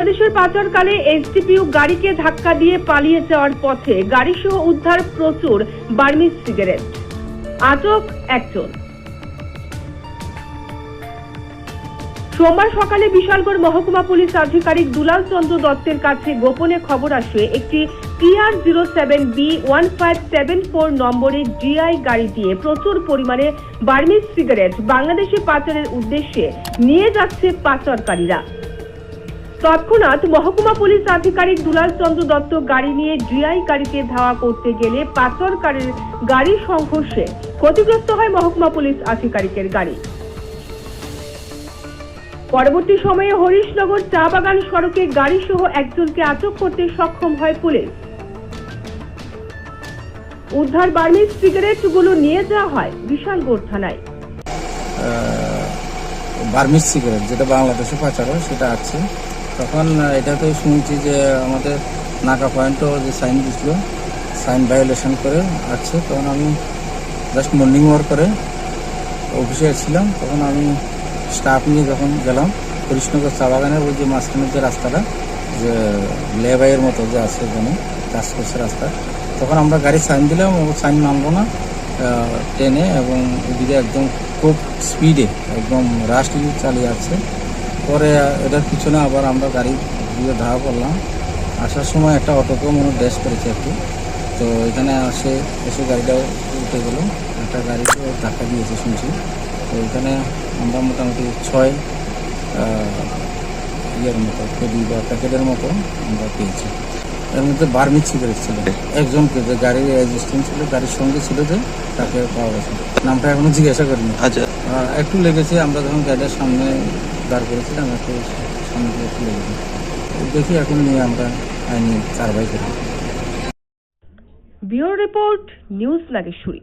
বাংলাদেশের পাচারকালে এসডিপিইউ গাড়িকে ধাক্কা দিয়ে পালিয়ে যাওয়ার পথে গাড়িসহ উদ্ধার প্রচুর বার্মিজ সিগারেট। আটক একজন। সোমবার সকালে বিশালগড় মহকুমা পুলিশ আধিকারিক দুলাল চন্দ্র দত্তের কাছে গোপনে খবর আসে একটি TR07B1574 নম্বরের GI গাড়ি দিয়ে প্রচুর পরিমাণে বার্মিজ সিগারেট বাংলাদেশে পাচারের উদ্দেশ্যে নিয়ে যাচ্ছে পাচারকারীরা। তৎক্ষণাৎ মহকুমা পুলিশ আধিকারিক দুলাল চন্দ্র দত্ত গাড়ি নিয়ে GI গাড়িকে ধাওয়া করতে গেলে পাচারকারীর গাড়ির সংঘর্ষে ক্ষতিগ্রস্ত হয় মহকুমা পুলিশ আধিকারিকের গাড়ি। পরবর্তী সময়ে হরিশনগর চা বাগান সড়কে গাড়ি সহ একজনকে আটক করতে সক্ষম হয় পুলিশ। উদ্ধার বার্মিজ সিগারেটগুলো নিয়ে যাওয়া হয় বিশালগড় থানায়। বার্মিজ সিগারেট যেটা বাংলাদেশে পাচার হয় সেটা আছে। তখন এটাতে শুনছি যে আমাদের নাকা পয়েন্টও যে সাইন দিছিল, সাইন ভায়োলেশন করে আছে। তখন আমি জাস্ট মর্নিং ওয়াক করে অফিসে এসেছিলাম। তখন আমি স্টাফ নিয়ে যখন গেলাম হরিশনগর চা বাগানের ওই যে মাঝখানের যে রাস্তাটা, যে লেবাইয়ের মতো যে আছে ওখানে কাজ করছে রাস্তা, তখন আমরা গাড়ি সাইন দিলাম, ও সাইন মানলো না ট্রেনে, এবং ওইদিকে একদম খুব স্পিডে একদম রাস্ট চালিয়ে আসছে। পরে এটার পিছনে আবার আমরা গাড়ি দিয়ে ধাওয়া করলাম। আসার সময় একটা অটোকেও মনে ড্যাশ করেছে একটু, তো এখানে এসে গাড়িটাও উঠে গেল, একটা গাড়িকেও ধাক্কা দিয়েছে শুনছি। তো এখানে আমরা মোটামুটি 6 ইয়ের মতো কেডি বা প্যাকেটের মতো আমরা পেয়েছি। এর মধ্যে বার্মিজ সিগারেট ছিল। একজনকে যে গাড়ির অ্যাসিস্ট্যান্ট ছিল, গাড়ির সঙ্গে ছিল যে, তাকে পাওয়া গেছে। নামটা এখনো জিজ্ঞাসা করিনি। আচ্ছা, একটু লেগেছে। আমরা যখন গাড়ির সামনে দাঁড় করেছিলাম একটু সামনে একটু লেগেছে। দেখি এখন নিয়ে আমরা আইনি কারবাই করি। Bureau report, news Nageshwari.